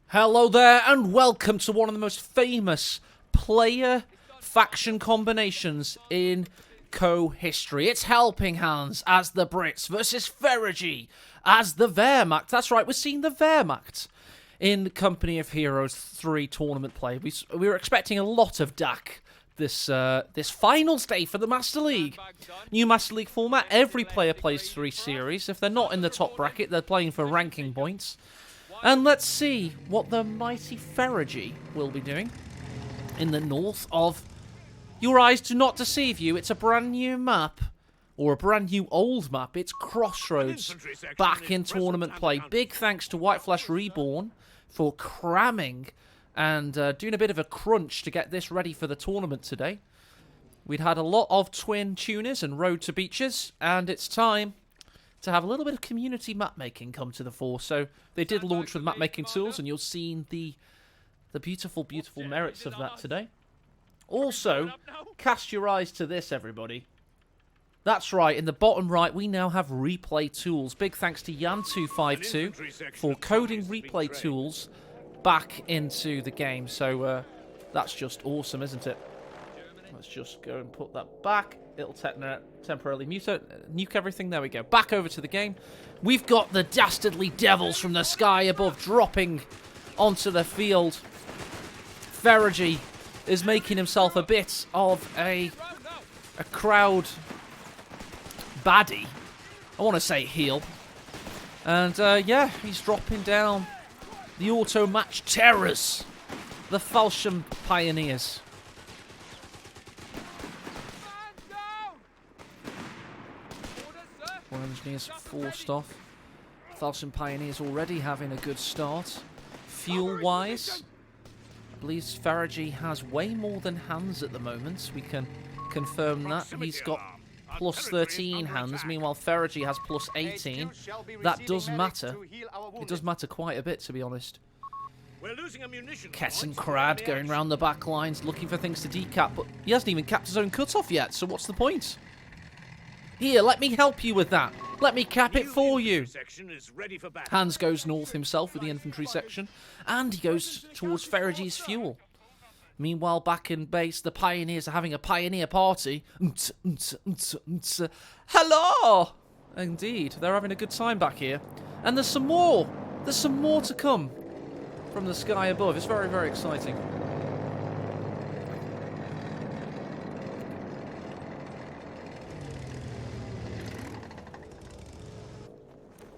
Hello there, and welcome to one of the most famous player faction combinations in CoH history. It's HelpingHans as the Brits versus F3riG as the Wehrmacht. That's right, we're seeing the Wehrmacht in Company of Heroes 3 tournament play. We were expecting a lot of DAC this finals day for the Master League. New Master League format, every player plays 3 series. If they're not in the top bracket, they're playing for ranking points. And let's see what the mighty F3riG will be doing in the north of... Your eyes do not deceive you, it's a brand new map. Or a brand new old map. It's Crossroads back in tournament play. Big thanks to White Flash Reborn for cramming and doing a bit of a crunch to get this ready for the tournament today. We'd had a lot of twin tuners and road to beaches, and it's time to have a little bit of community map making come to the fore. So they did launch with map making tools, and you'll see the beautiful, beautiful merits of that today. Also, cast your eyes to this, everybody. That's right, in the bottom right, we now have replay tools. Big thanks to Yan252 for coding replay tools back into the game. So that's just awesome, isn't it? Let's just go and put that back. It'll temporarily nuke everything. There we go. Back over to the game. We've got the dastardly devils from the sky above dropping onto the field. F3riG is making himself a bit of a crowd baddie. I want to say heel. And yeah, he's dropping down the auto match terrors, the Falchion Pioneers. One engineer's forced off. Falchion Pioneers already having a good start. Fuel-wise, I believe F3riG has way more than Hans at the moment. We can confirm that. He's got plus 13 Hans, meanwhile F3riG has plus 18. That does matter. It does matter quite a bit, to be honest. Kess and Crad going round the back lines, looking for things to decap, but he hasn't even capped his own cutoff yet, so what's the point? Here, let me help you with that. Let me cap it for you. Hans goes north himself with the infantry section, and he goes towards F3riG's fuel. Meanwhile, back in base, the Pioneers are having a Pioneer party. Hello! Indeed, they're having a good time back here. And there's some more. There's some more to come from the sky above. It's very, very exciting.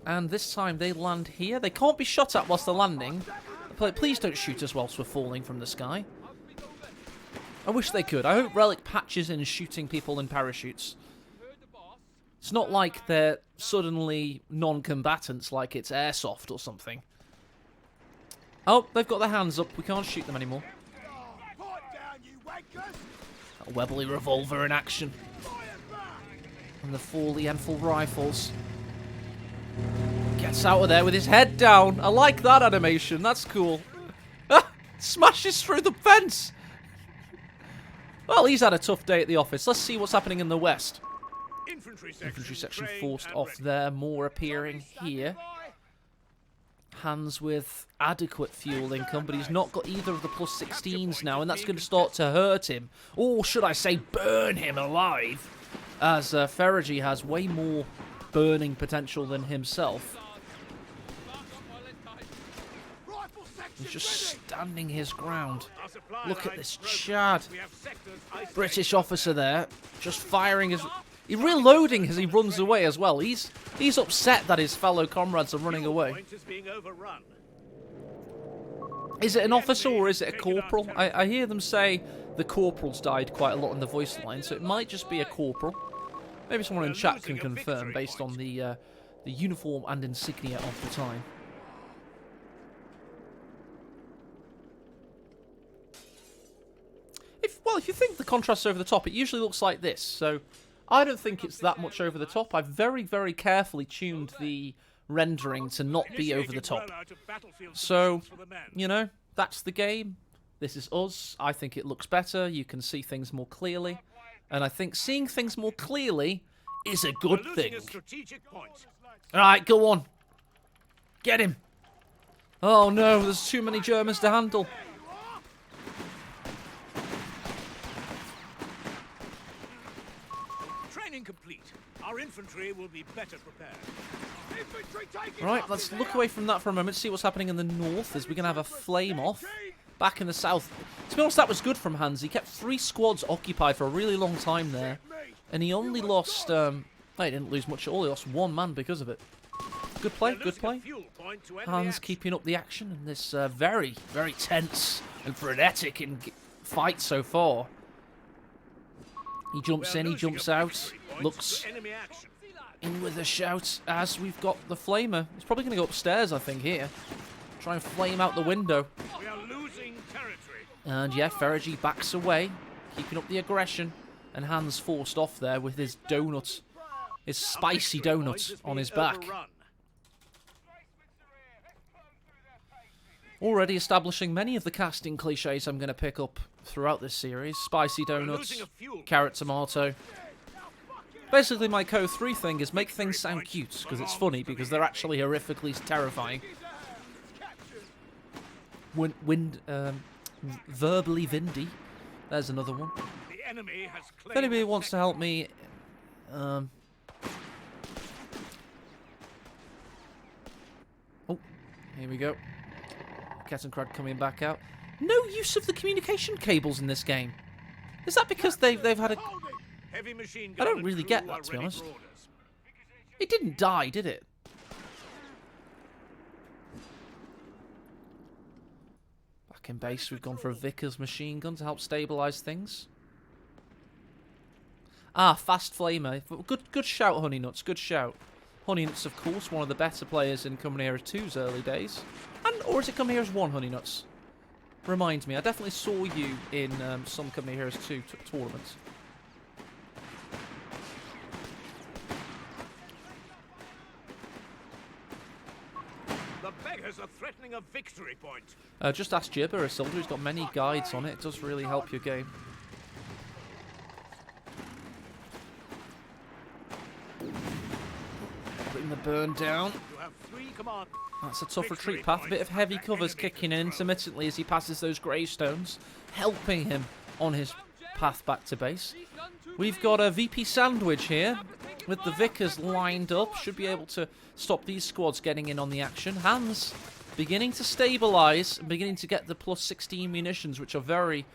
And this time they land here. They can't be shot at whilst they're landing. Please don't shoot us whilst we're falling from the sky. I wish they could. I hope Relic patches in shooting people in parachutes. It's not like they're suddenly non-combatants, like it's airsoft or something. Oh, they've got their hands up. We can't shoot them anymore. A Webley revolver in action. And the 4 Lienful rifles. Gets out of there with his head down. I like that animation. That's cool. Smashes through the fence. Well, he's had a tough day at the office. Let's see what's happening in the west. Infantry section forced off there. More appearing here. Hans with adequate fuel income, but he's not got either of the plus 16s now, and that's going to start to hurt him. Or should I say burn him alive, as F3riG has way more burning potential than himself. He's just standing his ground. Look at this Chad. British officer there, just firing his... He's reloading as he runs away as well. He's upset that his fellow comrades are running away. Is it an officer or is it a corporal? I hear them say the corporals died quite a lot in the voice line, so it might just be a corporal. Maybe someone in chat can confirm based on the uniform and insignia of the time. If you think the contrast's over the top, it usually looks like this. So I don't think it's that much over the top. I've very, very carefully tuned the rendering to not be over the top. So, you know, that's the game. This is us. I think it looks better. You can see things more clearly. And I think seeing things more clearly is a good thing. Alright, go on. Get him! Oh no, there's too many Germans to handle. Training complete. Our infantry will be better prepared. Right, let's look away from that for a moment, see what's happening in the north as we're going to have a flame off. Back in the south. To be honest, that was good from Hans. He kept 3 squads occupied for a really long time there. And he only lost... he didn't lose much at all. He lost 1 man because of it. Good play, good play. Hans keeping up the action in this very, very tense and frenetic fight so far. He jumps in, he jumps out, looks in with a shout as we've got the flamer. He's probably going to go upstairs, I think, here. Try and flame out the window. We are losing territory. And yeah, f3riG backs away, keeping up the aggression. And Hans forced off there with his donut, his spicy donut on his back. Already establishing many of the casting cliches I'm going to pick up throughout this series. Spicy donuts, carrot tomato. Basically, my CoH3 thing is make things sound cute, because it's funny, because they're actually horrifically terrifying. Verbally Vindy. There's another one. If anybody wants to help me... Oh, here we go. Kettenkrad coming back out. No use of the communication cables in this game. Is that because they've had a... I don't really get that, to be honest. It didn't die, did it? Back in base, we've gone for a Vickers machine gun to help stabilise things. Ah, fast flamer. Good shout, Honey Nuts. Good shout. Honey Nuts, of course, one of the better players in Company Heroes 2's early days. Or is it Company Heroes 1, Honey Nuts? Reminds me, I definitely saw you in some Company Heroes 2 tournaments. The beggars are threatening a victory point. Just ask Jibber, Isildur. He's got many guides on it. It does really help your game. Bring the burn down. That's a tough retreat path. A bit of heavy covers kicking in intermittently as he passes those gravestones, helping him on his path back to base. We've got a VP sandwich here with the Vickers lined up. Should be able to stop these squads getting in on the action. Hans beginning to stabilise and beginning to get the plus 16 munitions, which are very,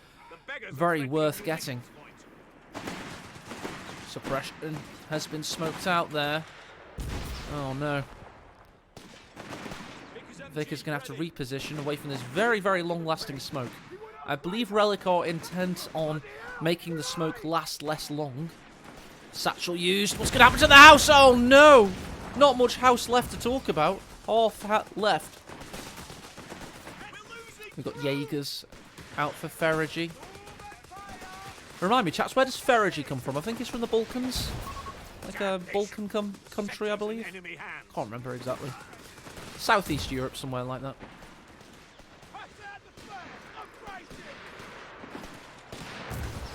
very worth getting. Suppression has been smoked out there. Oh no. Vickers going to have to reposition away from this very, very long-lasting smoke. I believe Relic are intent on making the smoke last less long. Satchel used. What's going to happen to the house? Oh no! Not much house left to talk about. Half left. We've got Jaegers out for f3riG. Remind me, chaps, where does f3riG come from? I think it's from the Balkans. Like a Balkan country, I believe. Can't remember exactly. Southeast Europe, somewhere like that.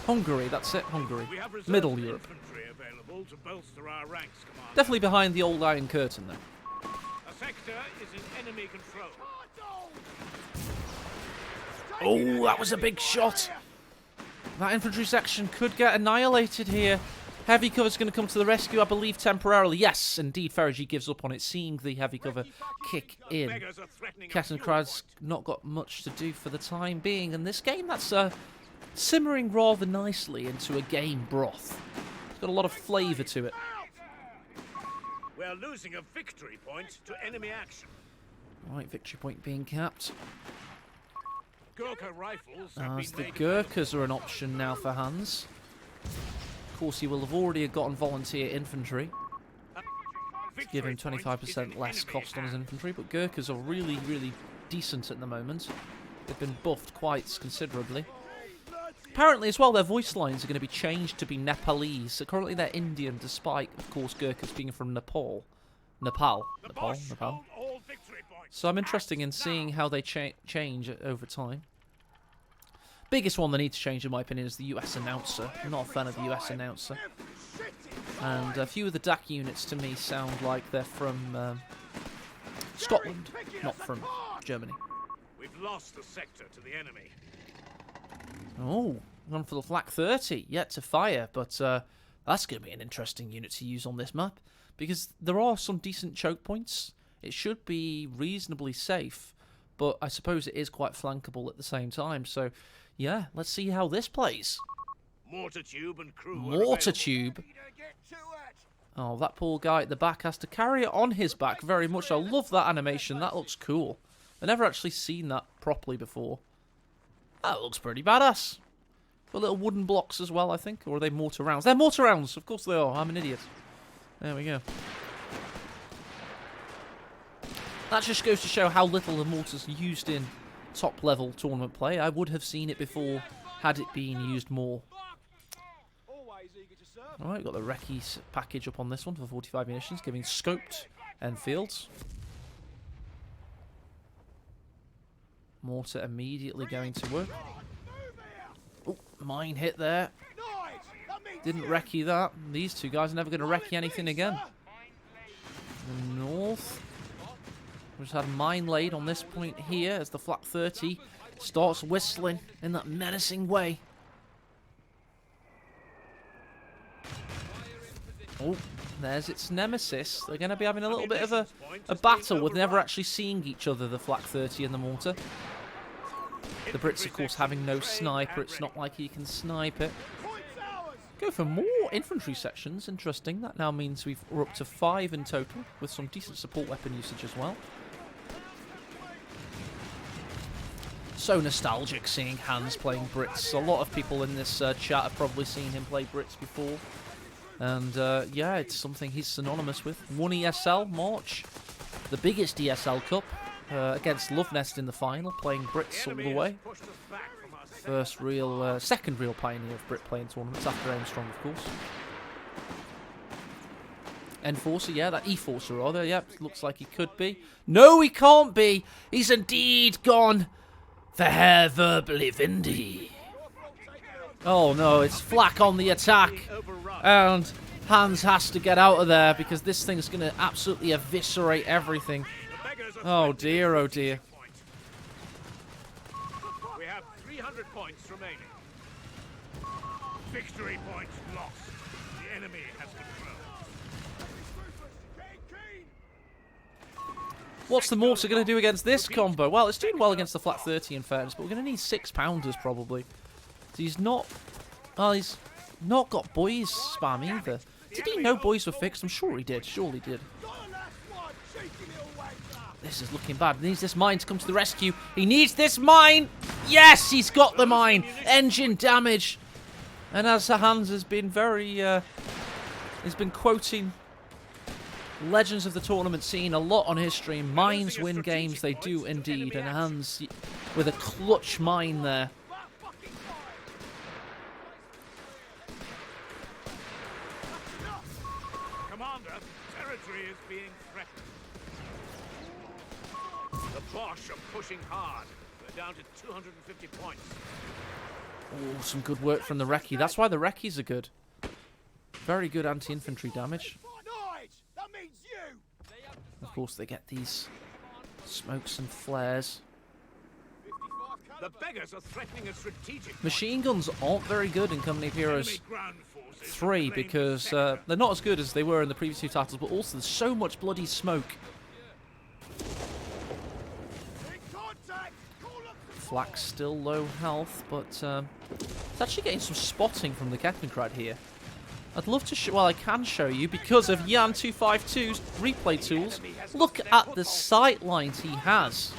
Hungary, that's it, Hungary. Middle Europe. Definitely behind the old Iron Curtain, though. A sector is in enemy control. Oh, that was a big shot. That infantry section could get annihilated here. Heavy cover's going to come to the rescue, I believe, temporarily. Yes, indeed, f3riG gives up on it, seeing the heavy cover kick in. Kettenkrad's not got much to do for the time being, and this game, that's simmering rather nicely into a game broth. It's got a lot of flavour to it. We're losing a victory point to enemy action. Right, victory point being capped. Gurkha rifles As the Gurkhas are an option now for Hans. Of course, he will have already gotten volunteer infantry to give him 25% less cost on his infantry, but Gurkhas are really, really decent at the moment. They've been buffed quite considerably. Apparently, as well, their voice lines are going to be changed to be Nepalese. So currently they're Indian, despite, of course, Gurkhas being from Nepal. Nepal. So I'm interested in seeing how they change over time. Biggest one they need to change, in my opinion, is the US announcer. I'm not a fan of the US announcer. And a few of the DAC units, to me, sound like they're from Scotland, not from Germany. We've lost the sector to the enemy. Oh, gone for the Flak 30, yet to fire, but that's going to be an interesting unit to use on this map, because there are some decent choke points. It should be reasonably safe, but I suppose it is quite flankable at the same time, so yeah, let's see how this plays. Mortar tube and crew. Mortar tube? Oh, that poor guy at the back has to carry it on his back very much. I love that animation, that looks cool. I've never actually seen that properly before. That looks pretty badass. Got little wooden blocks as well, I think. Or are they mortar rounds? They're mortar rounds! Of course they are. I'm an idiot. There we go. That just goes to show how little the mortar's used in top-level tournament play. I would have seen it before had it been used more. Alright, got the Recce package up on this one for 45 munitions, giving scoped Enfields. Mortar immediately going to work. Oh, mine hit there. Didn't Recce that. These two guys are never going to Recce anything again. The north. We just had a mine laid on this point here as the Flak 30 starts whistling in that menacing way. Oh, there's its nemesis. They're going to be having a little bit of a battle with never actually seeing each other, the Flak 30 and the mortar. The Brits, of course, having no sniper. It's not like he can snipe it. Go for more infantry sections. Interesting. That now means we're up to 5 in total, with some decent support weapon usage as well. So nostalgic seeing Hans playing Brits. A lot of people in this chat have probably seen him play Brits before. And yeah, it's something he's synonymous with. Won ESL March, the biggest ESL Cup, against Love Nest in the final, playing Brits all the way. Second real pioneer of Brit playing tournaments after Armstrong, of course. Enforcer, yeah, that E-Forcer rather, yep, looks like he could be. No, he can't be! He's indeed gone for Herr Verbally Vindy. Oh no, it's Flak on the attack. And Hans has to get out of there because this thing's going to absolutely eviscerate everything. Oh dear, oh dear. We have 300 points remaining. Victory point lost. The enemy has control. What's the mortar going to do against this combo? Well, it's doing well against the Flak 30 in fairness, but we're going to need 6-pounders probably. So he's not... Well, he's not got boys spam either. Did he know boys were fixed? I'm sure he did. Surely did. This is looking bad. He needs this mine to come to the rescue. He needs this mine! Yes, he's got the mine! Engine damage! And as Hans has been very... he's been quoting legends of the tournament scene a lot on his stream. Mines win games, they do indeed. And Hans with a clutch mine there. Territory is being threatened. The Bosch are pushing hard. We're down to 250 points. Oh, some good work from the Recce. That's why the Recces are good. Very good anti-infantry damage. Of course, they get these smokes and flares. The beggars are threatening a strategic Machine guns aren't very good in Company of Heroes 3 because they're not as good as they were in the previous two titles, but also there's so much bloody smoke. Flak's still low health, but it's actually getting some spotting from the Kettenkrad here. I'd love to show, well, I can show you because of Jan 252's replay tools. Look at the sight lines he has.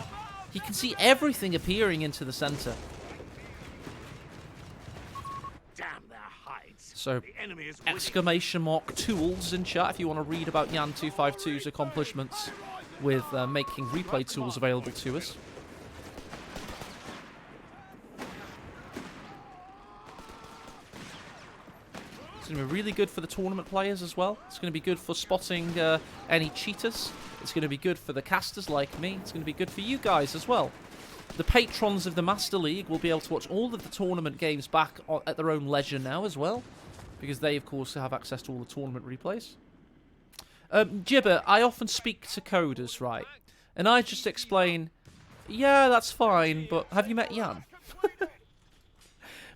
You can see everything appearing into the center. So, exclamation mark tools in chat if you want to read about Jan 252's accomplishments with making replay tools available to us. It's going to be really good for the tournament players as well. It's going to be good for spotting any cheaters. It's going to be good for the casters like me. It's going to be good for you guys as well. The patrons of the Master League will be able to watch all of the tournament games back at their own leisure now as well, because they, of course, have access to all the tournament replays. Gibber, I often speak to coders, right? And I just explain, yeah, that's fine, but have you met Jan?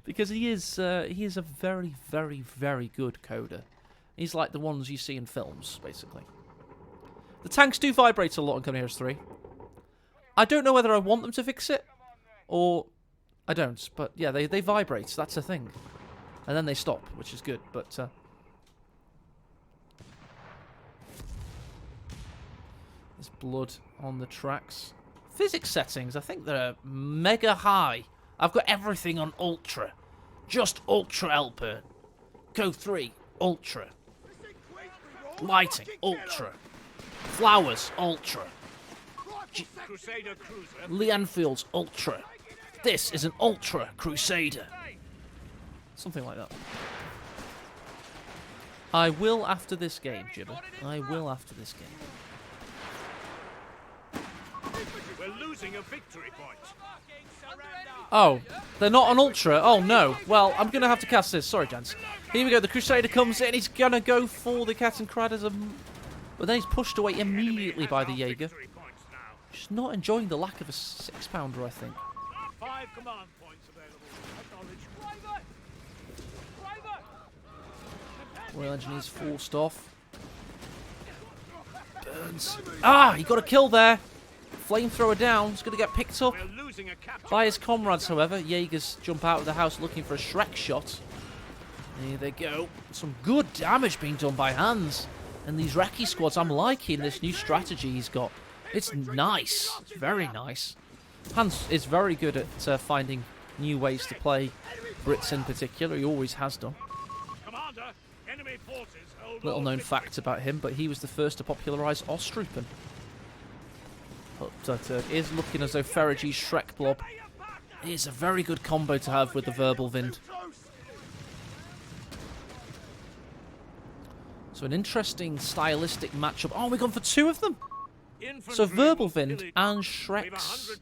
Because he is a very, very, very good coder. He's like the ones you see in films, basically. The tanks do vibrate a lot in CoH3. I don't know whether I want them to fix it, or I don't. But yeah, they vibrate. That's a thing. And then they stop, which is good. But there's blood on the tracks. Physics settings, I think they're mega high. I've got everything on ultra. Just ultra Alpern. CoH3, ultra. Lighting, ultra. Flowers, ultra. Lee Anfield's ultra. This is an ultra Crusader. Something like that. I will after this game, Jibber. I will after this game. We're losing a victory point. Oh, they're not on ultra. Oh no. Well, I'm gonna have to cast this. Sorry, gents. Here we go. The Crusader comes in. He's gonna go for the Cat and Cradders, but then he's pushed away immediately by the Jaeger. Just not enjoying the lack of a 6-pounder, I think. 5 command points available. Royal Engineers forced off. Burns. Ah, he got a kill there. Flamethrower down. He's going to get picked up by his comrades, however. Jaegers jump out of the house looking for a Shrek shot. Here they go. Some good damage being done by Hans. And these Recce squads, I'm liking this new strategy he's got. It's nice. It's very nice. Hans is very good at finding new ways to play Brits in particular. He always has done. Little known fact about him, but he was the first to popularise Ostrupen. But it is looking as though F3riG's Shrek Blob is a very good combo to have with the Verbal Wind. So an interesting stylistic matchup. Oh, we've gone for 2 of them! So Verbal Wind and Shrek's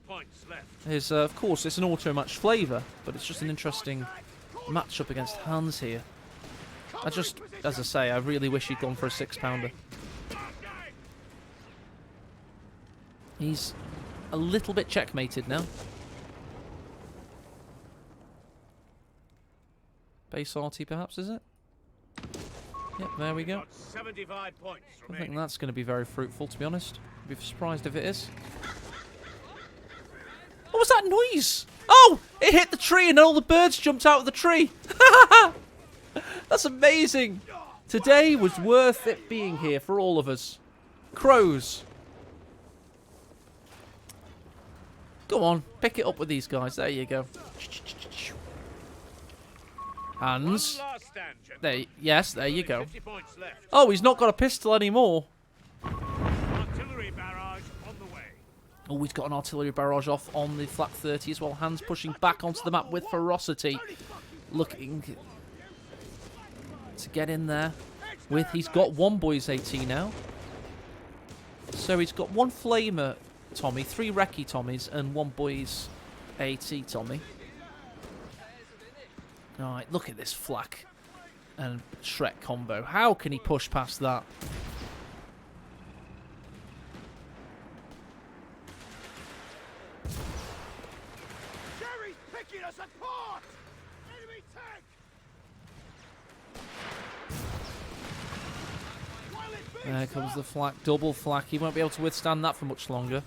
is, of course, it's an auto-match flavour, but it's just an interesting matchup against Hans here. As I say, I really wish he'd gone for a 6-pounder. He's a little bit checkmated now. Base RT, perhaps, is it? Yep, there we go. I think that's going to be very fruitful, to be honest. I'd be surprised if it is. What was that noise? Oh! It hit the tree and all the birds jumped out of the tree. That's amazing. Today was worth it being here for all of us. Crows. Go on, pick it up with these guys. There you go. Hans. There, yes, there you go. Oh, he's not got a pistol anymore. Oh, he's got an artillery barrage off on the flat 30 as well. Hans pushing back onto the map with ferocity. Looking to get in there. He's got 1 boys 80 now. So he's got 1 flamer Tommy, 3 Recce Tommies, and 1 boys 80 Tommy. Alright, look at this flak and Shrek combo. How can he push past that? Jerry's picking us apart! Enemy tank! There comes the flak, double flak. He won't be able to withstand that for much longer.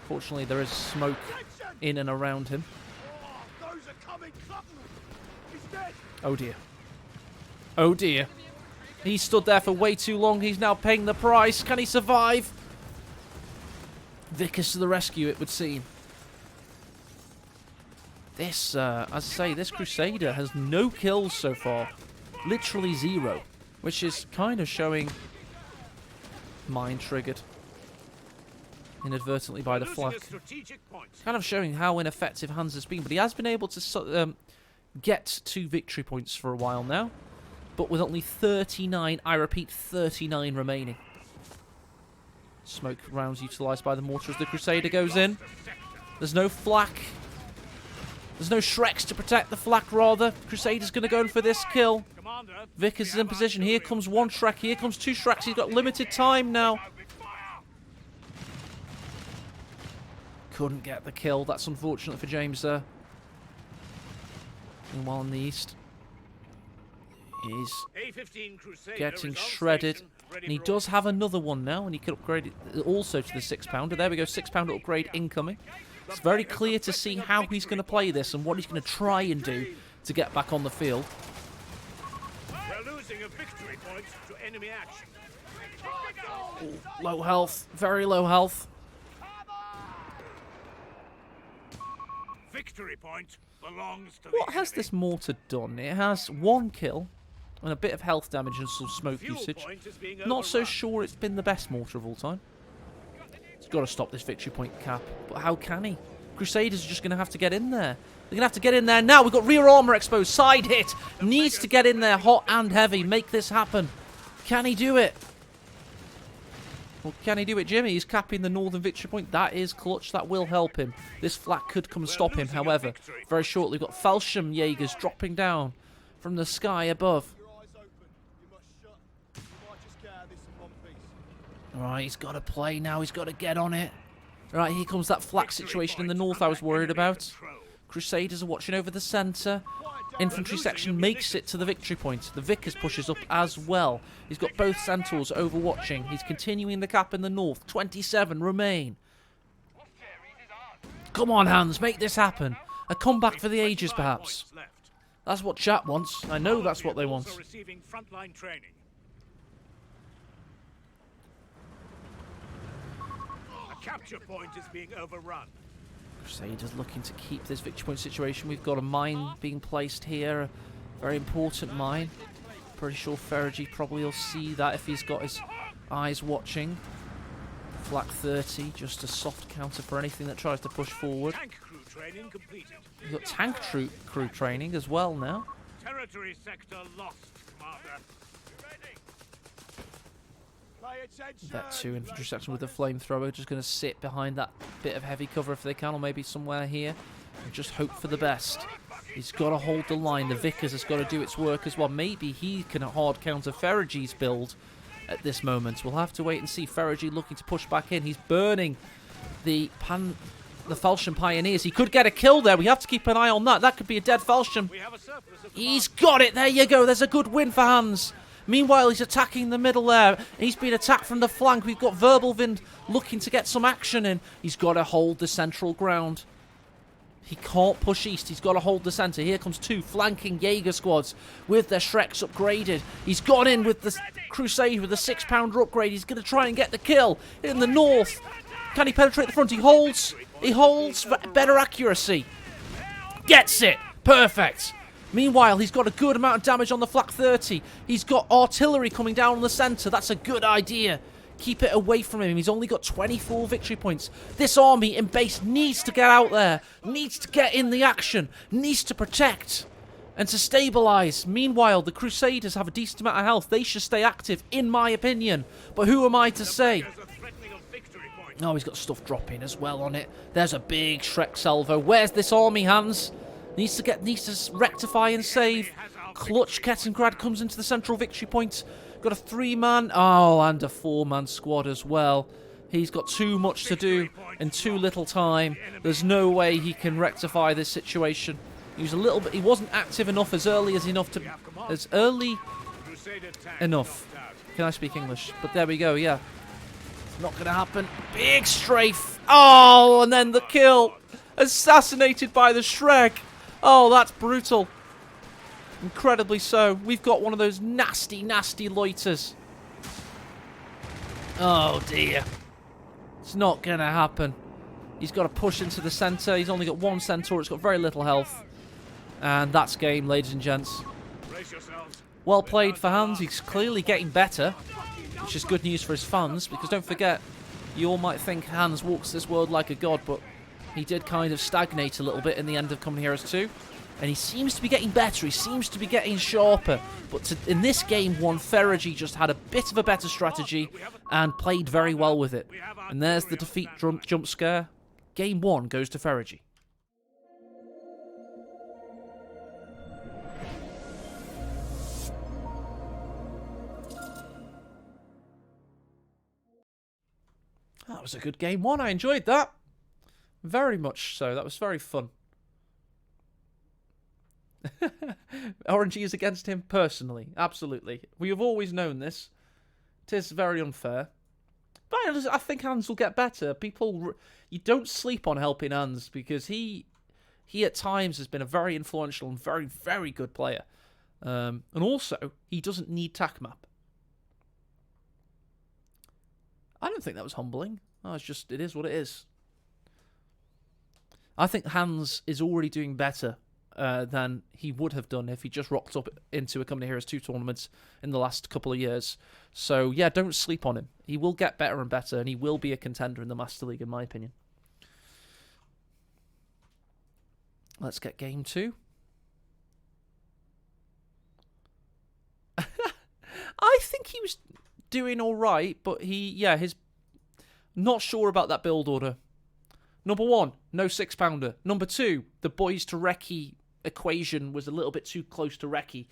Fortunately, there is smoke in and around him. Oh dear. Oh dear. He stood there for way too long. He's now paying the price. Can he survive? Vickers to the rescue, it would seem. This, as I say, this Crusader has no kills so far. Literally 0. Which is kind of showing... Mind triggered. Inadvertently by the flak. Kind of showing how ineffective Hans has been. But he has been able to get 2 victory points for a while now. But with only 39, I repeat, 39 remaining. Smoke rounds utilised by the mortar as the Crusader goes in. There's no flak. There's no Shreks to protect the flak, rather. Crusader's going to go in for this kill. Vickers is in position. Here comes 1 Shrek. Here comes 2 Shreks. He's got limited time now. Couldn't get the kill. That's unfortunate for James there. Meanwhile in the east, he's A-15 Crusader getting is on shredded. station, And ready he for does have another one now, and he can upgrade it also to the 6-pounder. There we go, 6-pounder upgrade incoming. It's very clear to see how he's going to play this and what he's going to try and do to get back on the field. We're losing a victory point to enemy action. Low health, very low health. Victory point belongs to What the has enemy. this mortar done? It has 1 kill and a bit of health damage and some smoke Fuel usage. point is being Not so overrun. sure it's been the best mortar of all time. He's got to stop this victory point cap. But how can he? Crusaders are just going to have to get in there. They're going to have to get in there now. We've got rear armor exposed. Side hit. Needs to get in there hot and heavy. Make this happen. Can he do it? Well, can he do it, Jimmy? He's capping the northern victory point. That is clutch. That will help him. This flak could come and stop him, however. Very shortly, we've got Fallschirm Jaegers dropping down from the sky above. Alright, he's got to play now. He's got to get on it. Alright, here comes that flak situation in the north I was worried about. Crusaders are watching over the centre. Infantry section makes it to the victory point. The Vickers pushes up as well. He's got both Centaurs overwatching. He's continuing the cap in the north. 27 remain. Come on, Hans, make this happen. A comeback for the ages, perhaps. That's what chat wants. I know that's what they want. Also receiving frontline training. A capture point is being overrun. Crusaders looking to keep this victory point situation. We've got a mine being placed here. A very important mine. Pretty sure F3riG probably will see that if he's got his eyes watching. Flak 30, just a soft counter for anything that tries to push forward. Tank crew training completed. We've got tank crew training as well now. Territory sector lost, Commander. That 2 infantry section with the flamethrower just going to sit behind that bit of heavy cover if they can, or maybe somewhere here, and just hope for the best. He's got to hold the line. The Vickers has got to do its work as well. Maybe he can hard counter F3riG's build at this moment. We'll have to wait and see. F3riG looking to push back in. He's burning the Fallschirm Pioneers. He could get a kill there. We have to keep an eye on that. That could be a dead Fallschirm. We have a surplus of He's got it. There you go. There's a good win for Hans. Meanwhile, he's attacking the middle there. He's been attacked from the flank. We've got Verbelwind looking to get some action in. He's got to hold the central ground. He can't push east. He's got to hold the centre. Here comes 2 flanking Jaeger squads with their Shreks upgraded. He's gone in with the Crusade with the 6-pounder upgrade. He's going to try and get the kill in the north. Can he penetrate the front? He holds. He holds for better accuracy. Gets it. Perfect. Meanwhile, he's got a good amount of damage on the Flak 30. He's got artillery coming down on the centre. That's a good idea. Keep it away from him. He's only got 24 victory points. This army in base needs to get out there. Needs to get in the action. Needs to protect and to stabilise. Meanwhile, the Crusaders have a decent amount of health. They should stay active, in my opinion. But who am I to say? There's a threatening of victory point. Oh, he's got stuff dropping as well on it. There's a big Shrek salvo. Where's this army, Hans? Needs to rectify and save. Clutch Kettengrad comes into the central victory point. Got a 3-man, and a 4-man squad as well. He's got too much to do in too little time. There's no way he can rectify this situation. He was a little bit. He wasn't active enough as early enough. Crusader tank Enough. knocked out. Can I speak English? But there we go. Yeah, it's not going to happen. Big strafe. Oh, and then the kill. Assassinated by the Shrek. Oh, that's brutal. Incredibly so. We've got one of those nasty, nasty loiters. Oh, dear. It's not going to happen. He's got to push into the centre. He's only got 1 centaur. It's got very little health. And that's game, ladies and gents. Brace yourselves. Well played for Hans. He's clearly getting better, which is good news for his fans, because don't forget, you all might think Hans walks this world like a god, but he did kind of stagnate a little bit in the end of Common Heroes 2. And he seems to be getting better, he seems to be getting sharper. But in this game, F3riG just had a bit of a better strategy and played very well with it. And there's the defeat jump scare. Game 1 goes to F3riG. That was a good game 1, I enjoyed that. Very much so. That was very fun. RNG is against him personally. Absolutely. We have always known this. It is very unfair. But I think Hans will get better. You don't sleep on Helping Hans because he at times has been a very influential and very, very good player. And also, he doesn't need TAC map. I don't think that was humbling. Oh, it is what it is. I think Hans is already doing better than he would have done if he just rocked up into a Company Heroes 2 tournament in the last couple of years. So, yeah, don't sleep on him. He will get better and better, and he will be a contender in the Master League, in my opinion. Let's get game 2. I think he was doing all right, but his not sure about that build order. Number 1, no 6-pounder. Number 2, the boys to Recce equation was a little bit too close to Recce.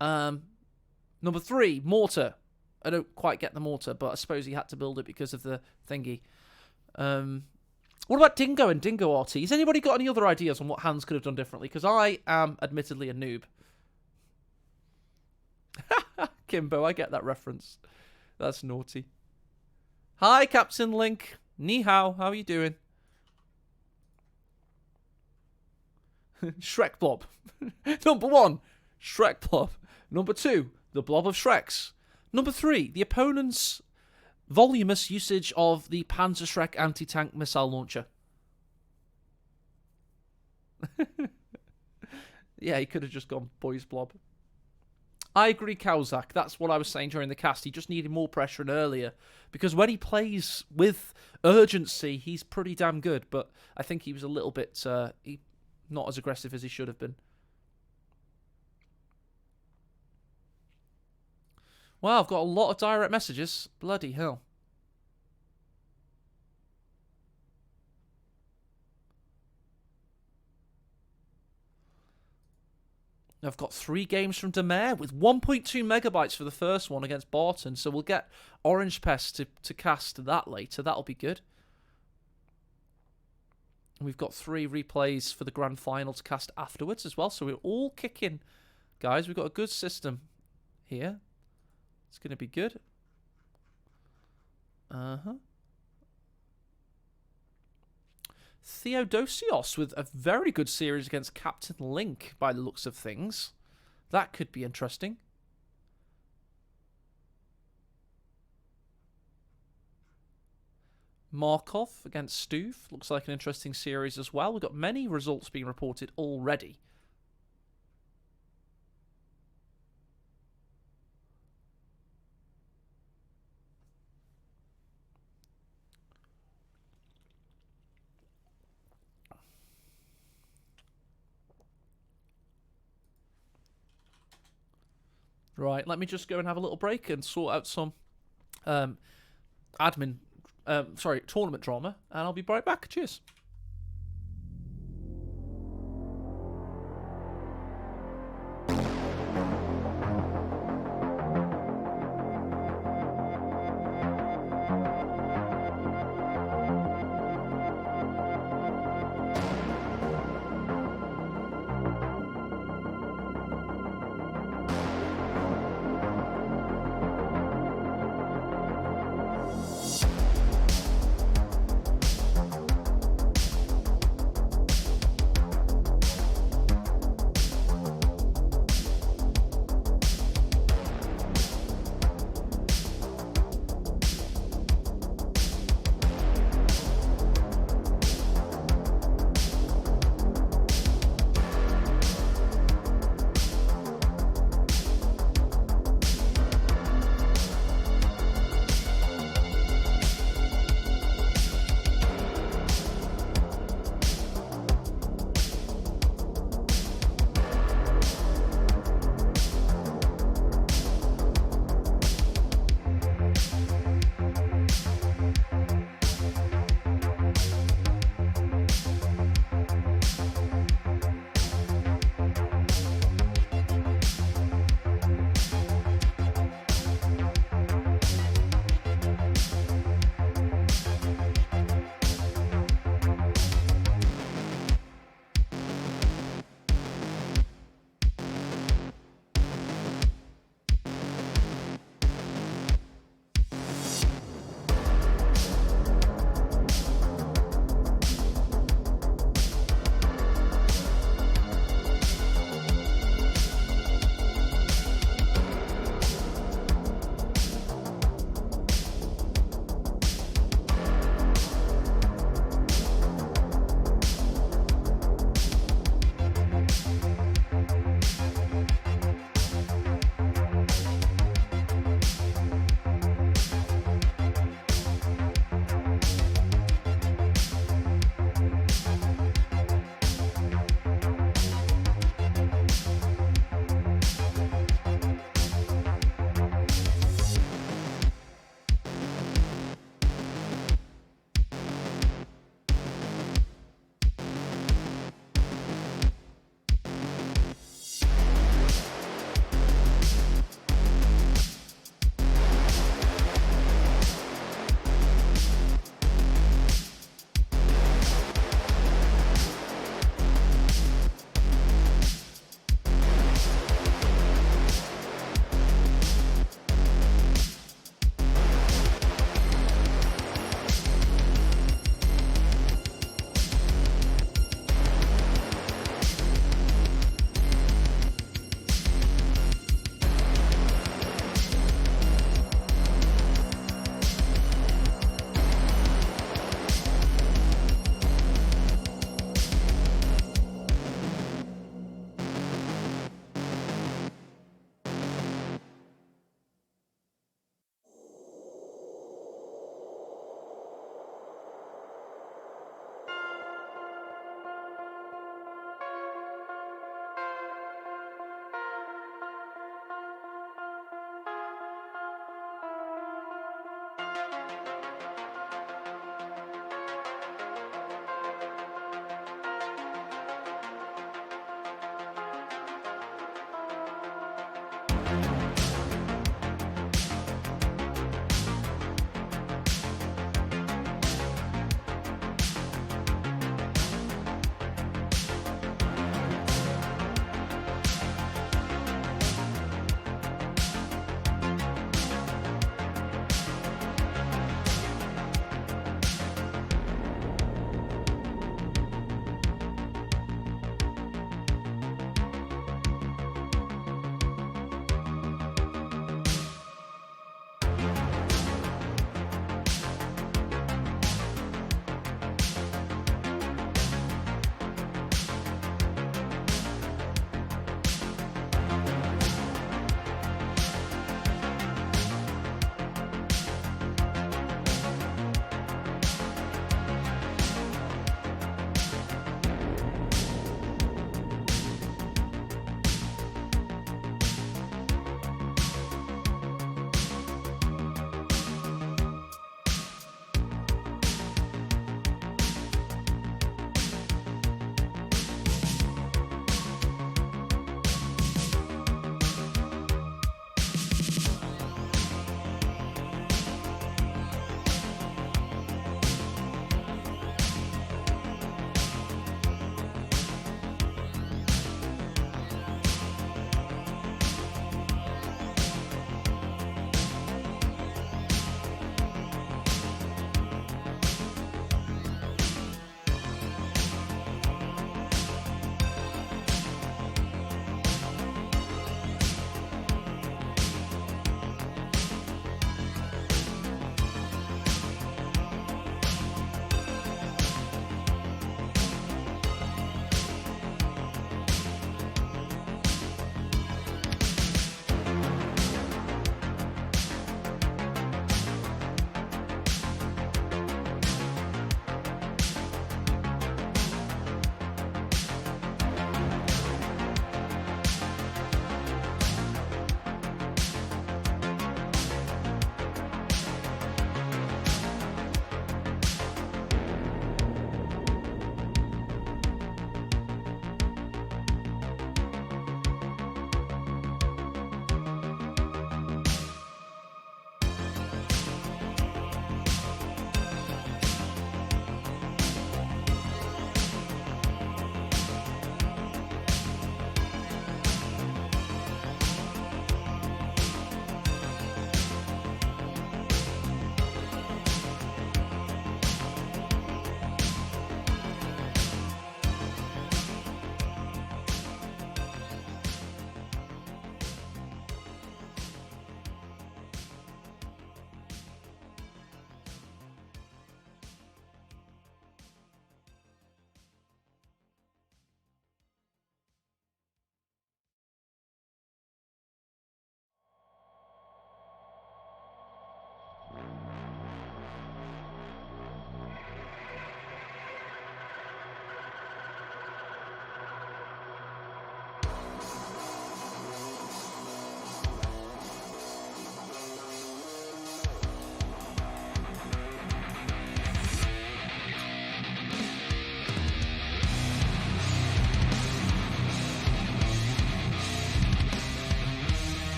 Number 3, mortar. I don't quite get the mortar, but I suppose he had to build it because of the thingy. What about Dingo and Dingo RT? Has anybody got any other ideas on what Hans could have done differently? Because I am admittedly a noob. Kimbo, I get that reference. That's naughty. Hi, Captain Link. Ni hao, how are you doing? Shrek Blob. Number 1, Shrek Blob. Number 2, the Blob of Shreks. Number 3, the opponent's voluminous usage of the Panzer Shrek anti-tank missile launcher. Yeah, he could have just gone Boys Blob. I agree, Kawzak. That's what I was saying during the cast. He just needed more pressure and earlier. Because when he plays with urgency, he's pretty damn good. But I think he was a little bit not as aggressive as he should have been. Wow, I've got a lot of direct messages. Bloody hell. I've got 3 games from Demare with 1.2 megabytes for the first one against Barton. So we'll get Orange Pest to cast that later. That'll be good. And we've got 3 replays for the grand final to cast afterwards as well. So we're all kicking. Guys, we've got a good system here. It's going to be good. Theodosios with a very good series against Captain Link by the looks of things. That could be interesting. Markov against Stuve. Looks like an interesting series as well. We've got many results being reported already. Right, let me just go and have a little break and sort out some tournament drama, and I'll be right back. Cheers.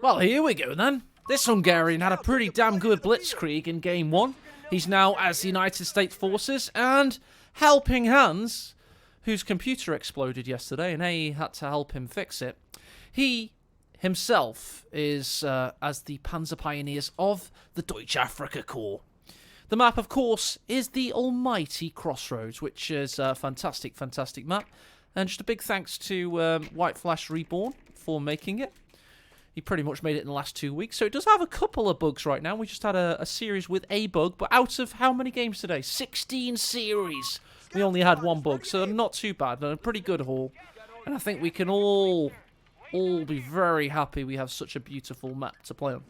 Well, here we go then. This Hungarian had a pretty damn good blitzkrieg in Game 1. He's now as the United States Forces, and HelpingHans, whose computer exploded yesterday, and he had to help him fix it. He himself is as the Panzer Pioneers of the Deutsche Afrika Corps. The map, of course, is the almighty Crossroads, which is a fantastic, fantastic map. And just a big thanks to White Flash Reborn for making it. He pretty much made it in the last 2 weeks. So it does have a couple of bugs right now. We just had a series with a bug, but out of how many games today? 16 series. We only had one bug, so not too bad. A pretty good haul. And I think we can all be very happy we have such a beautiful map to play on.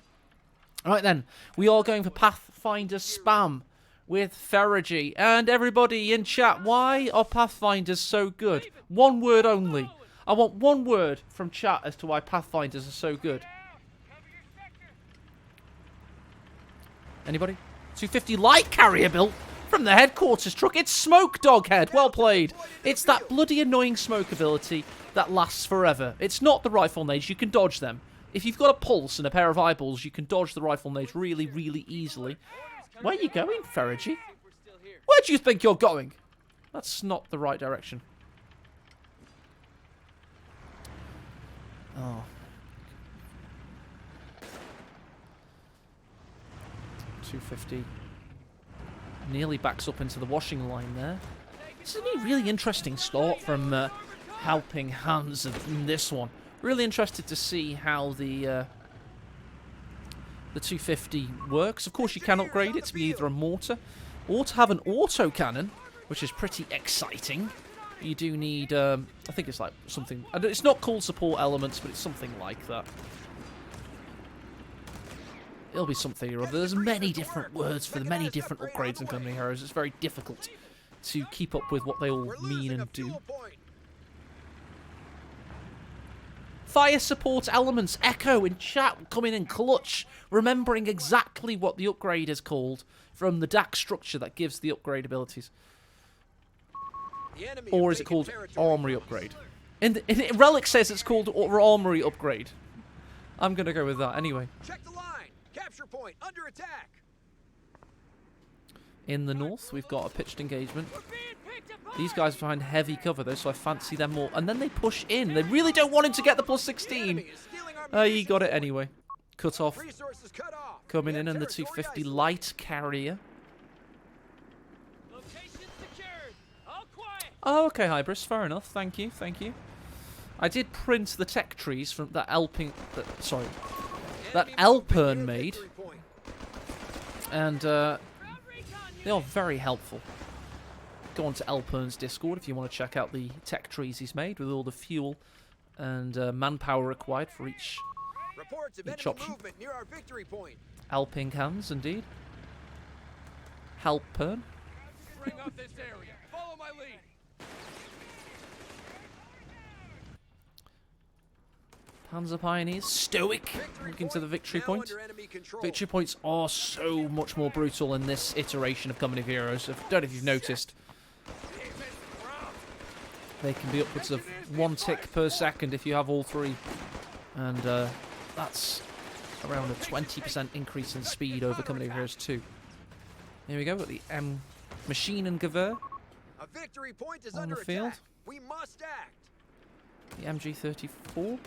Alright then, we are going for Pathfinder spam with F3riG. And everybody in chat, why are Pathfinders so good? One word only. I want one word from chat as to why Pathfinders are so good. Anybody? 250 light carrier built from the headquarters truck. It's Smoke Doghead. Well played. It's that bloody annoying smoke ability that lasts forever. It's not the rifle nades. You can dodge them. If you've got a pulse and a pair of eyeballs, you can dodge the rifle nades really, really easily. Where are you going, F3riG? Where do you think you're going? That's not the right direction. Oh. 250. Nearly backs up into the washing line there. This is a really interesting start from HelpingHans in this one. Really interested to see how the 250 works. Of course, you can upgrade it to be either a mortar or to have an autocannon, which is pretty exciting. You do need, I think it's like something, it's not called support elements, but it's something like that. It'll be something or other. There's many different words for the many different upgrades and company heroes. It's very difficult to keep up with what they all mean and do. Fire support elements. Echo in chat coming in clutch, remembering exactly what the upgrade is called from the DAC structure that gives the upgrade abilities. Or is it called Armory Upgrade? In Relic says it's called Armory Upgrade. I'm going to go with that anyway. Check the line. Capture point under attack. In the north, we've got a pitched engagement. These guys find heavy cover though, so I fancy them more. And then they push in. They really don't want him to get the plus 16. He got it anyway. Cut off. Coming in the 250 light carrier. Oh, okay, Hybris. Fair enough. Thank you. Thank you. I did print the tech trees from that that Alpern made. And they are very helpful. Go on to Alpern's Discord if you want to check out the tech trees he's made with all the fuel and manpower required for each option. HelpingHans, indeed. Helpern. Bring up this area. Follow my lead. Panzer Pioneers, stoic, looking to the victory point. Victory points are so much more brutal in this iteration of Company of Heroes. I don't know if you've noticed. They can be upwards of 1 tick per second if you have all three. And that's around a 20% increase in speed over Company of Heroes 2. Here we go, got the Machine and Gewehr on the field. We must act. The MG34.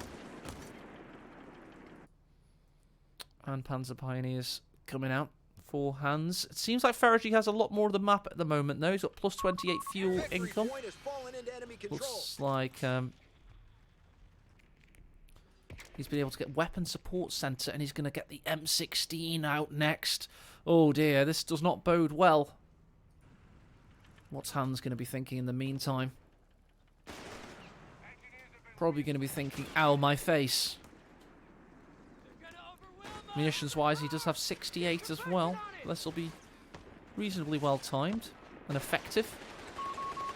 And Panzer Pioneers coming out for Hans. It seems like F3riG has a lot more of the map at the moment, though. He's got plus 28 fuel income. Looks like he's been able to get Weapon Support Center, and he's going to get the M16 out next. Oh dear, this does not bode well. What's Hans going to be thinking in the meantime? Probably going to be thinking, ow, my face. Munitions-wise, he does have 68 as well. This will be reasonably well timed and effective.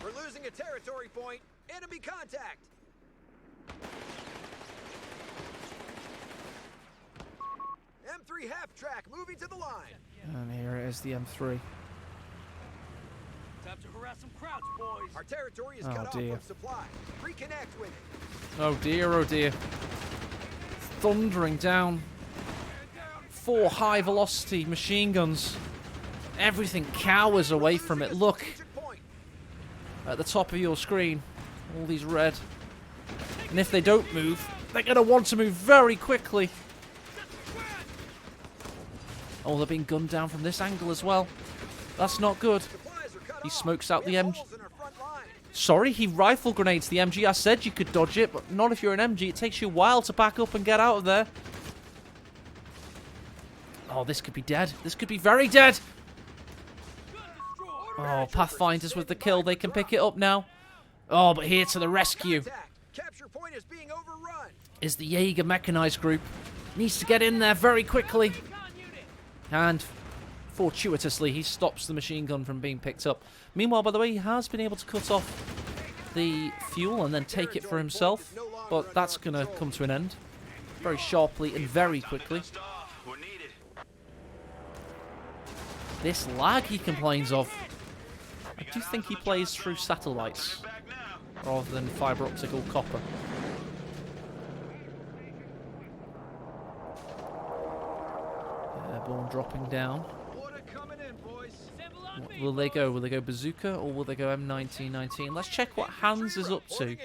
We're losing a territory point. Enemy contact. M3 half track moving to the line. And here it is, the M3. Time to harass some crowds, boys. Our territory is cut off dear. from supply. Reconnect with it. Oh dear, oh dear. thundering down. 4 high-velocity machine guns. Everything cowers away from it. Look at the top of your screen. All these red. And if they don't move, they're going to want to move very quickly. Oh, they're being gunned down from this angle as well. That's not good. He smokes out the MG. Sorry, he rifle grenades the MG. I said you could dodge it, but not if you're an MG. It takes you a while to back up and get out of there. Oh, this could be dead. This could be very dead. Oh, Pathfinders with the kill. They can pick it up now. Oh, but here to the rescue is the Jaeger mechanized group. Needs to get in there very quickly. And fortuitously, he stops the machine gun from being picked up. Meanwhile, by the way, he has been able to cut off the fuel and then take it for himself. But that's going to come to an end very sharply and very quickly. This lag he complains of. I do think he plays through satellites rather than fibre optic or copper. Airborne dropping down. Will they go? Will they go bazooka or will they go M1919? Let's check what Hans is up to.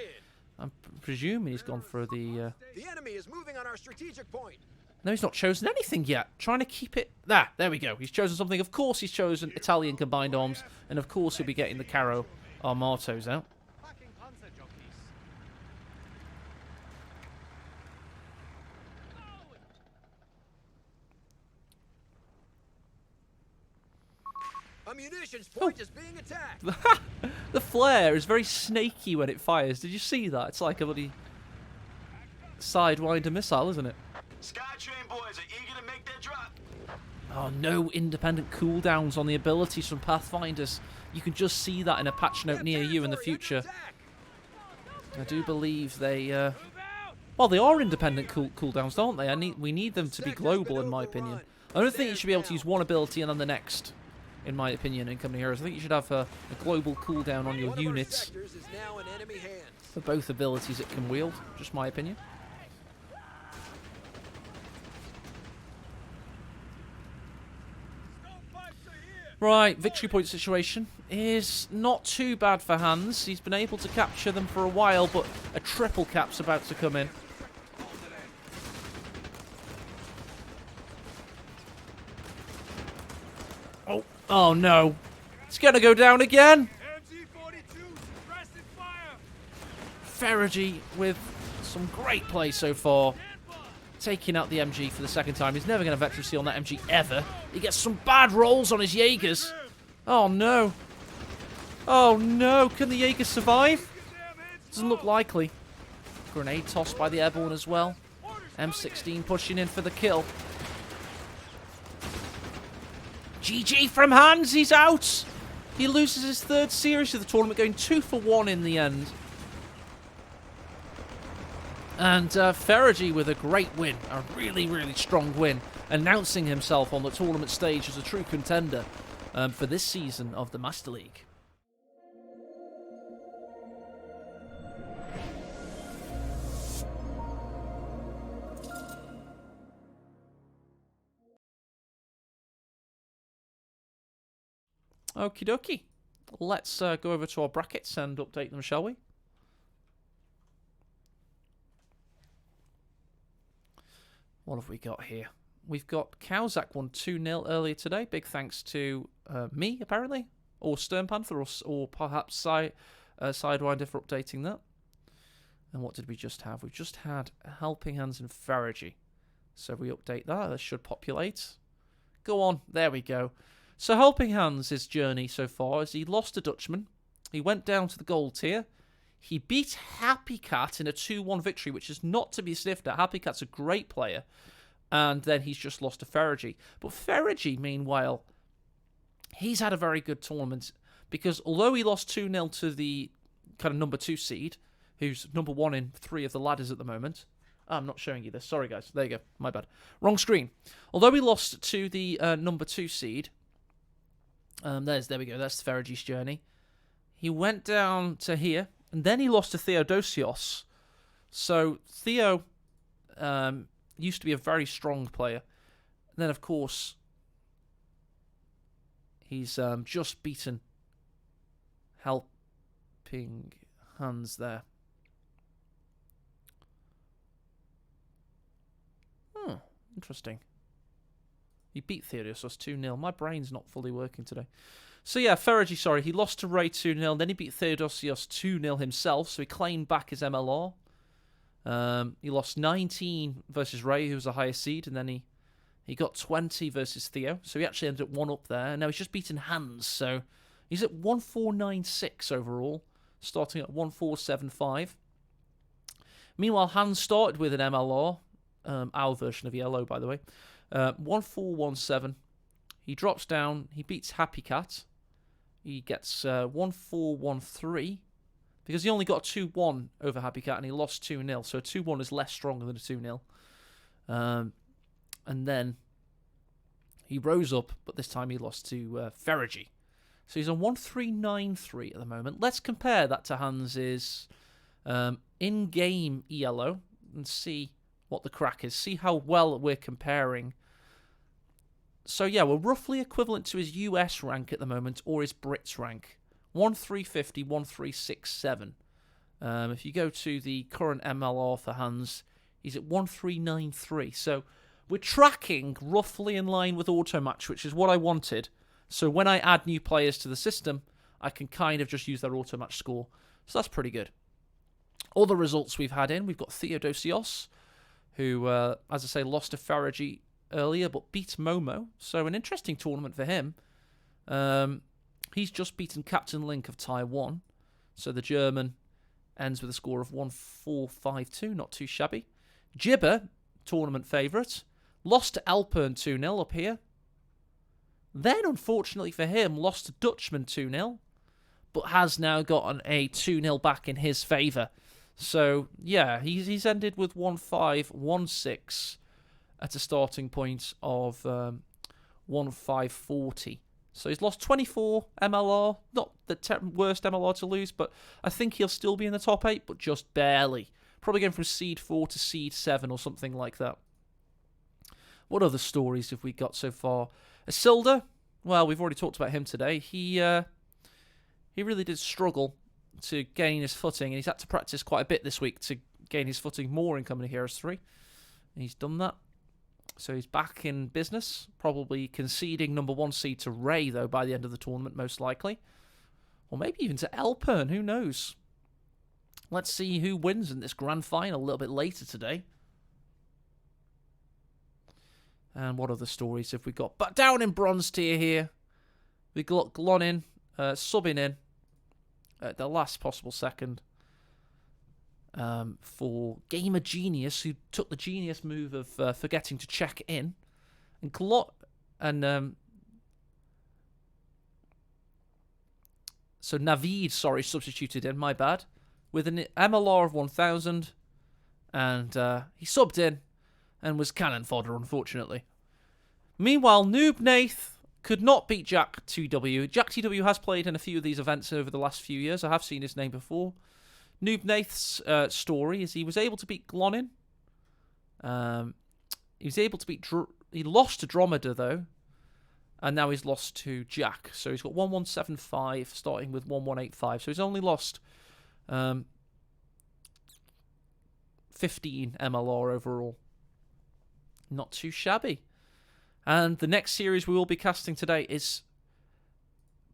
I'm presuming he's gone for the enemy is moving on our strategic point. No, he's not chosen anything yet. Trying to keep it... There we go. He's chosen something. Of course he's chosen Italian combined arms. And of course he'll be getting the Caro Armatos out. A munitions point is being attacked. The flare is very snaky when it fires. Did you see that? It's like a bloody Sidewinder missile, isn't it? Skytrain boys are eager to make their drop. Oh, no independent cooldowns on the abilities from Pathfinders. You can just see that in a patch note near you in the future. I do believe they... Well, they are independent cooldowns, aren't they? We need them to be global, in my opinion. I don't think you should be able to use one ability and then the next, in my opinion, in Company Heroes. I think you should have a global cooldown on your units for both abilities it can wield. Just my opinion. Right, victory point situation is not too bad for Hans. He's been able to capture them for a while, but a triple cap's about to come in. Oh no. It's going to go down again. F3riG with some great play so far. Taking out the MG for the second time. He's never going to Vector Seal on that MG ever. He gets some bad rolls on his Jaegers. Oh no. Oh no. Can the Jaegers survive? Doesn't look likely. Grenade tossed by the Airborne as well. M16 pushing in for the kill. GG from Hans. He's out. He loses his third series of the tournament, going 2 for 1 in the end. And F3riG with a great win, a really, really strong win, announcing himself on the tournament stage as a true contender for this season of the Master League. Okie dokie. Let's go over to our brackets and update them, shall we? What have we got here? We've got Kawzak won 2-0 earlier today. Big thanks to me, apparently. Or Stern Panther, or perhaps Sidewinder for updating that. And what did we just have? We just had HelpingHans and F3riG. So if we update that, that should populate. Go on, there we go. So HelpingHans' journey so far is he lost to Dutchman. He went down to the gold tier. He beat Happy Cat in a 2-1 victory, which is not to be sniffed at. Happy Cat's a great player. And then he's just lost to F3riG. But F3riG, meanwhile, he's had a very good tournament. Because although he lost 2-0 to the kind of number 2 seed, who's number 1 in 3 of the ladders at the moment. I'm not showing you this. Sorry, guys. There you go. My bad. Wrong screen. Although he lost to the number 2 seed, there we go. That's F3riG's journey. He went down to here. And then he lost to Theodosios. So Theo used to be a very strong player. And then, of course, he's just beaten HelpingHans there. Interesting. He beat Theodosios 2-0. My brain's not fully working today. So yeah, f3riG, sorry, he lost to Ray 2-0. Then he beat Theodosios 2-0 himself, so he claimed back his MLR. He lost 19 versus Ray, who was the highest seed, and then he got 20 versus Theo. So he actually ended up 1 up there. Now he's just beaten Hans, so he's at 1496 overall, starting at 1475. Meanwhile, Hans started with an MLR. Our version of yellow, by the way. 1417. He drops down. He beats Happy Cat. He gets 1413 because he only got a 2-1 over Happy Cat and he lost 2-0. So a 2-1 is less stronger than a 2-0. And then he rose up, but this time he lost to f3riG. So he's on 1393 at the moment. Let's compare that to Hans's in-game ELO and see what the crack is. See how well we're comparing. So yeah, we're roughly equivalent to his US rank at the moment, or his Brits rank. 1350, 1367. If you go to the current MLR for Hans, he's at 1393. So we're tracking roughly in line with Automatch, which is what I wanted. So when I add new players to the system, I can kind of just use their Automatch score. So that's pretty good. All the results we've had in, we've got Theodosios, who, as I say, lost to f3riG earlier, but beat Momo. So an interesting tournament for him. He's just beaten Captain Link of Taiwan. So the German ends with a score of 1452, not too shabby. Jibber, tournament favourite, lost to Alpern 2-0 up here. Then, unfortunately for him, lost to Dutchman 2-0, but has now gotten a 2-0 back in his favour. So, yeah, he's ended with 1-5-1-6 at a starting point of 1-5-40. So he's lost 24 MLR. Not the worst MLR to lose, but I think he'll still be in the top 8, but just barely. Probably going from Seed 4 to Seed 7 or something like that. What other stories have we got so far? Isildur, well, we've already talked about him today. He really did struggle to gain his footing, and he's had to practice quite a bit this week to gain his footing more in Company Heroes 3. And he's done that. So he's back in business, probably conceding number 1 seed to Ray, though, by the end of the tournament, most likely. Or maybe even to Alpern, who knows? Let's see who wins in this grand final a little bit later today. And what other stories have we got? But down in bronze tier here, we got Glonin subbing in at the last possible second for Gamer Genius, who took the genius move of forgetting to check in. And so Navid, sorry, substituted in, my bad, with an MLR of 1000, and he subbed in and was cannon fodder, unfortunately. Meanwhile, Noob Nath could not beat Jack 2W. Jack 2W has played in a few of these events over the last few years. I have seen his name before. Noob Nath's story is he was able to beat Glonin. He was able to beat... he lost to Dromeda, though. And now he's lost to Jack. So he's got 1175, starting with 1185. So he's only lost 15 MLR overall. Not too shabby. And the next series we will be casting today is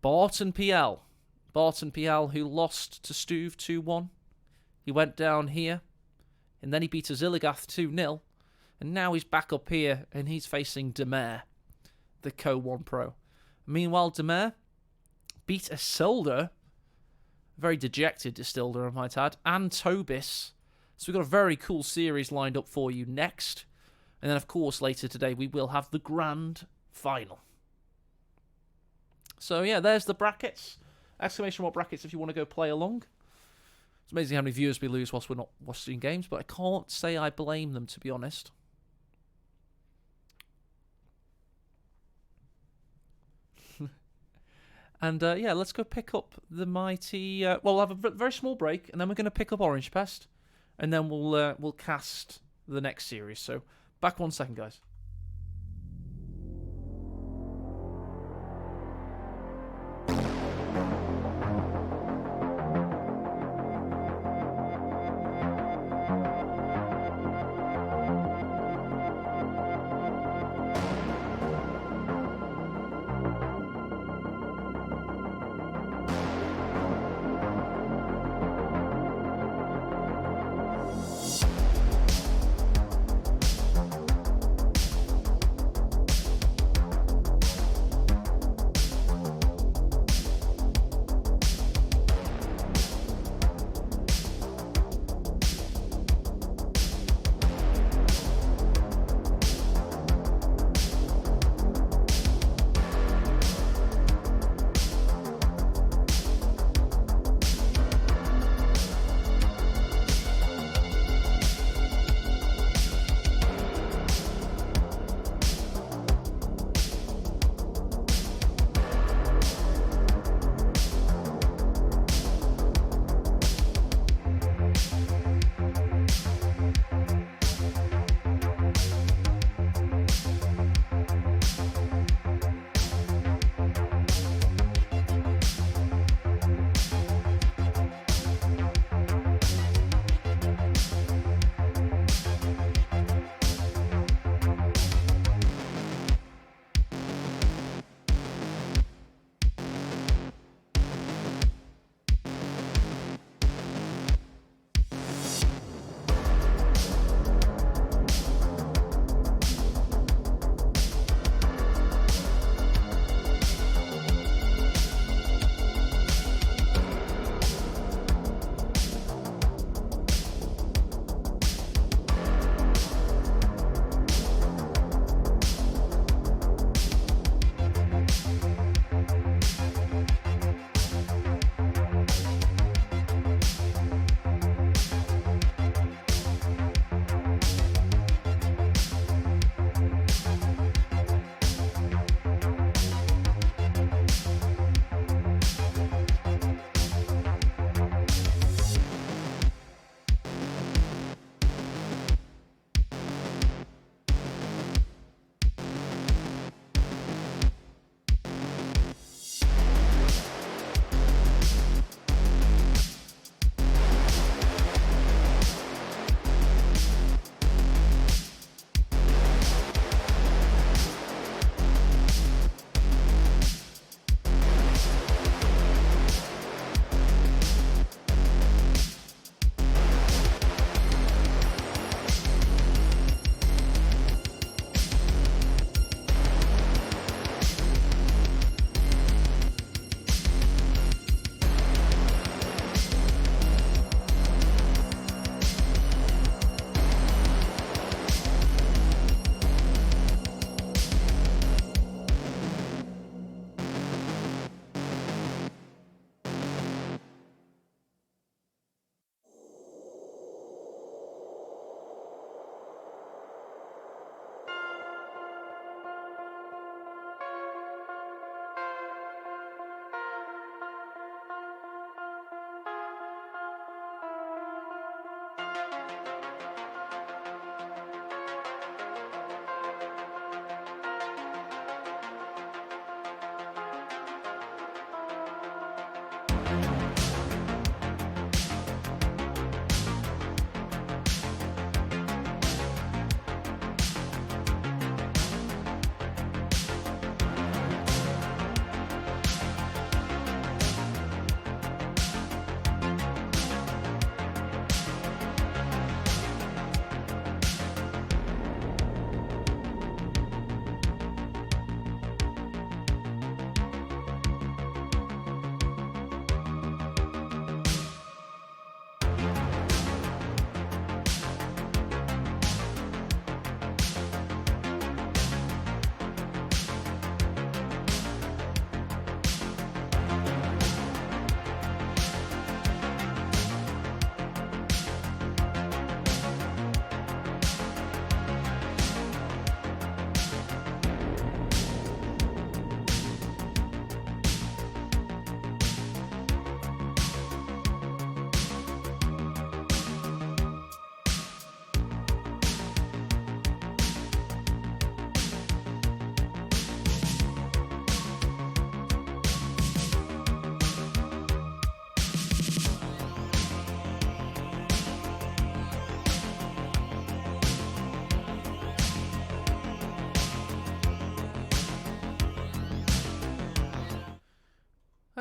Barton PL. Barton PL, who lost to Stuve 2-1. He went down here, and then he beat a Zilligath 2-0. And now he's back up here, and he's facing Demer, the Co-1 Pro. Meanwhile, Demer beat Isildur, very dejected Isildur, I might add, and Tobis. So we've got a very cool series lined up for you next. And then, of course, later today, we will have the grand final. So, yeah, there's the brackets. Exclamation mark brackets if you want to go play along. It's amazing how many viewers we lose whilst we're not watching games, but I can't say I blame them, to be honest. And, yeah, let's go pick up the mighty... well, we'll have a very small break, and then we're going to pick up Orange Pest, and then we'll cast the next series. So... Back 1 second, guys.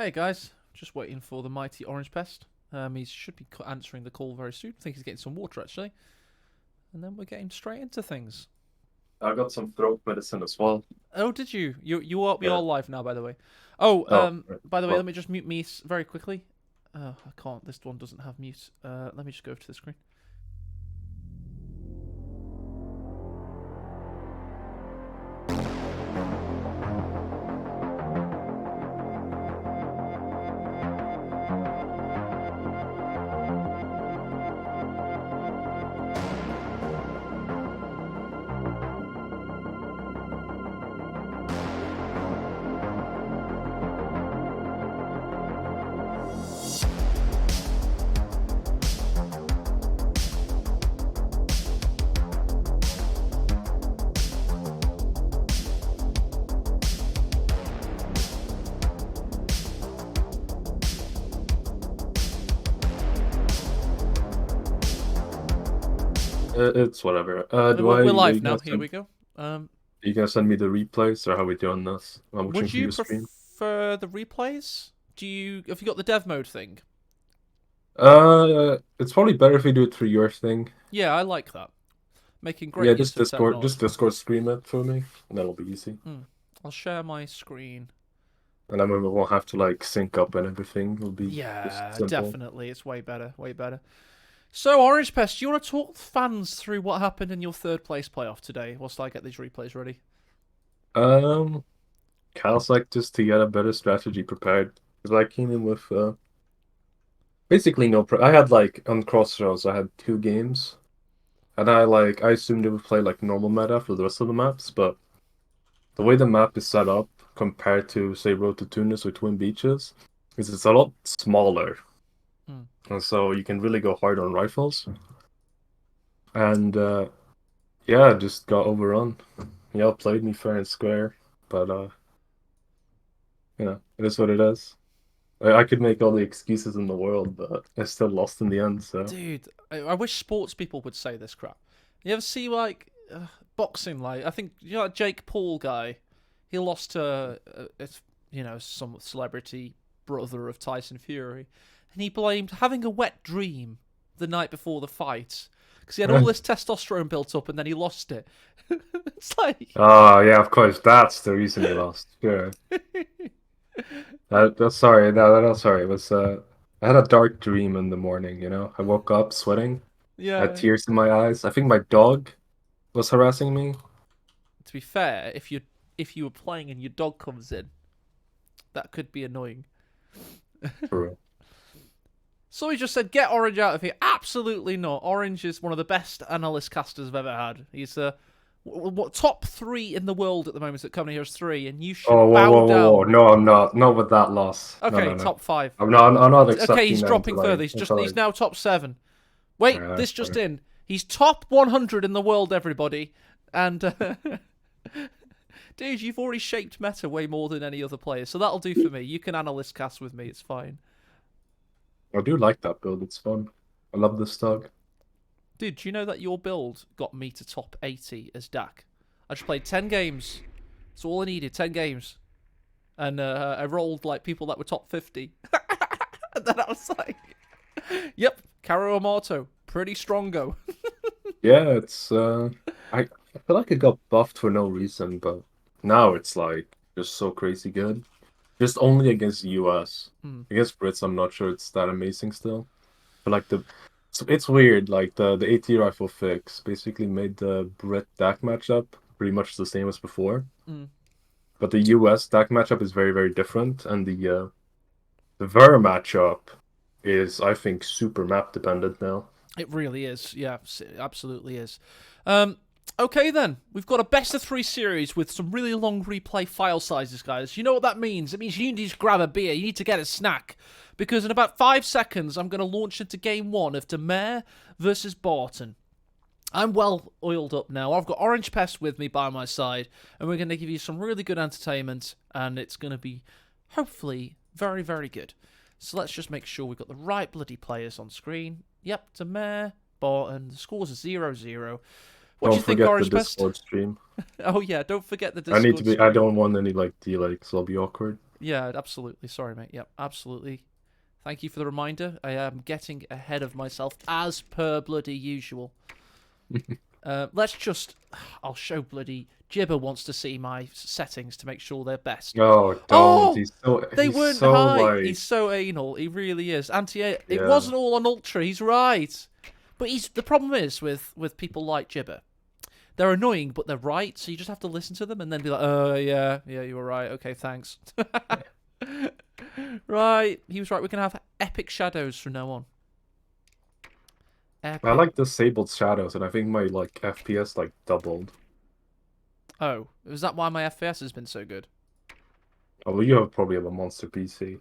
Hey guys, just waiting for the mighty Orange Pest. He should be answering the call very soon. I think he's getting some water actually. And then we're getting straight into things. I got some throat medicine as well. Oh, did you? You are we Yeah. all live now, by the way. Oh, Right. by the way, Well- let me just mute me very quickly. I can't. This one doesn't have mute. Let me just go over to the screen. It's whatever. We're live you now. gonna Here send- we go. You gonna send me the replays or how we doing this? I'm watching Would for you your stream. prefer the replays? Have you got the dev mode thing? It's probably better if we do it through your thing. Yeah, I like that. Making great Yeah, use just of Discord, technology. just Discord stream it for me, and that'll be easy. I'll share my screen. And then we won't have to like sync up and everything. It'll be Yeah, just simple. definitely. It's way better. Way better. So, Orange Pest, do you want to talk fans through what happened in your third place playoff today? Whilst I get these replays ready. Cal's like just to get a better strategy prepared because I came in with basically no. I had like on Crossroads, I had 2 games, and I assumed they would play like normal meta for the rest of the maps, but the way the map is set up compared to say Road to Tunis or Twin Beaches is it's a lot smaller, and so you can really go hard on rifles. And yeah, I just got overrun. Y'all played me fair and square, but you know, it is what it is. I could make all the excuses in the world, but I still lost in the end. So Dude, I wish sports people would say this crap. You ever see, like, boxing, like, I think, you know, that Jake Paul guy, he lost to, some celebrity brother of Tyson Fury, and he blamed having a wet dream the night before the fight, because he had all this testosterone built up and then he lost it. It's like... oh yeah, of course, that's the reason he lost. Sure. That's sorry. No, sorry. It was I had a dark dream in the morning. You know, I woke up sweating. I Yeah. had tears in my eyes. I think my dog was harassing me. To be fair, if you were playing and your dog comes in, that could be annoying. For real. So he just said, get Orange out of here. Absolutely not. Orange is one of the best analyst casters I've ever had. He's top 3 in the world at the moment at Company Heroes 3, and you should bow down. Whoa. No, I'm not. Not with that loss. Okay, No. top 5. I'm not accepting Okay, he's them dropping to, like, further. He's now top 7. Wait, Yeah, this just sorry. in. He's top 100 in the world, everybody. And, dude, you've already shaped meta way more than any other player, so that'll do for me. You can analyst cast with me, it's fine. I do like that build. It's fun. I love this dog. Dude, do you know that your build got me to top 80 as Dak? I just played 10 games. That's all I needed, 10 games. And I rolled like people that were top 50. And then I was like, yep, Caro Amato, pretty strongo. Yeah, it's I feel like it got buffed for no reason, but now it's like just so crazy good. Just only against the US. Against Brits, I'm not sure it's that amazing still. But like it's weird. Like the AT rifle fix basically made the Brit DAC matchup pretty much the same as before. But the US DAC matchup is very, very different, and the Ver matchup is, I think, super map dependent now. It really is. Yeah, it absolutely is. Okay, then. We've got a best of 3 series with some really long replay file sizes, guys. You know what that means? It means you need to grab a beer. You need to get a snack. Because in about 5 seconds, I'm going to launch into Game 1 of Demare versus Barton. I'm well oiled up now. I've got Orange Pest with me by my side. And we're going to give you some really good entertainment. And it's going to be, hopefully, very, very good. So let's just make sure we've got the right bloody players on screen. Yep, Demare, Barton. The scores are 0-0. What do you think, Orange Pest? Discord stream. Oh yeah, don't forget the Discord. I don't want any like delay, because I'll be awkward. Yeah, absolutely. Sorry, mate. Yep, absolutely. Thank you for the reminder. I am getting ahead of myself as per bloody usual. Let's just... I'll show bloody... Jibber wants to see my settings to make sure they're best. Oh, don't. Oh! They He's weren't so high. like He's so anal. He really is. It Yeah. wasn't all on ultra. He's right. But the problem is with people like Jibber. They're annoying, but they're right. So you just have to listen to them and then be like, oh, yeah, you were right. Okay, thanks. Right. He was right. We can have epic shadows from now on. Epic. I like disabled shadows, and I think my like FPS like doubled. Oh, is that why my FPS has been so good? Oh, well, you probably have a monster PC.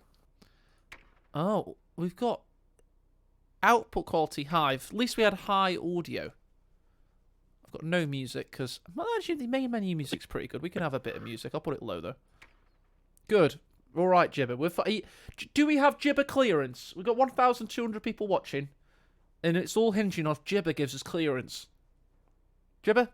Oh, we've got output quality high. At least we had high audio. I've got no music because actually the main menu music's pretty good. We can have a bit of music. I'll put it low though. Good. All right, Jibber. Do we have Jibber clearance? We've got 1,200 people watching, and it's all hinging off Jibber gives us clearance. Jibber,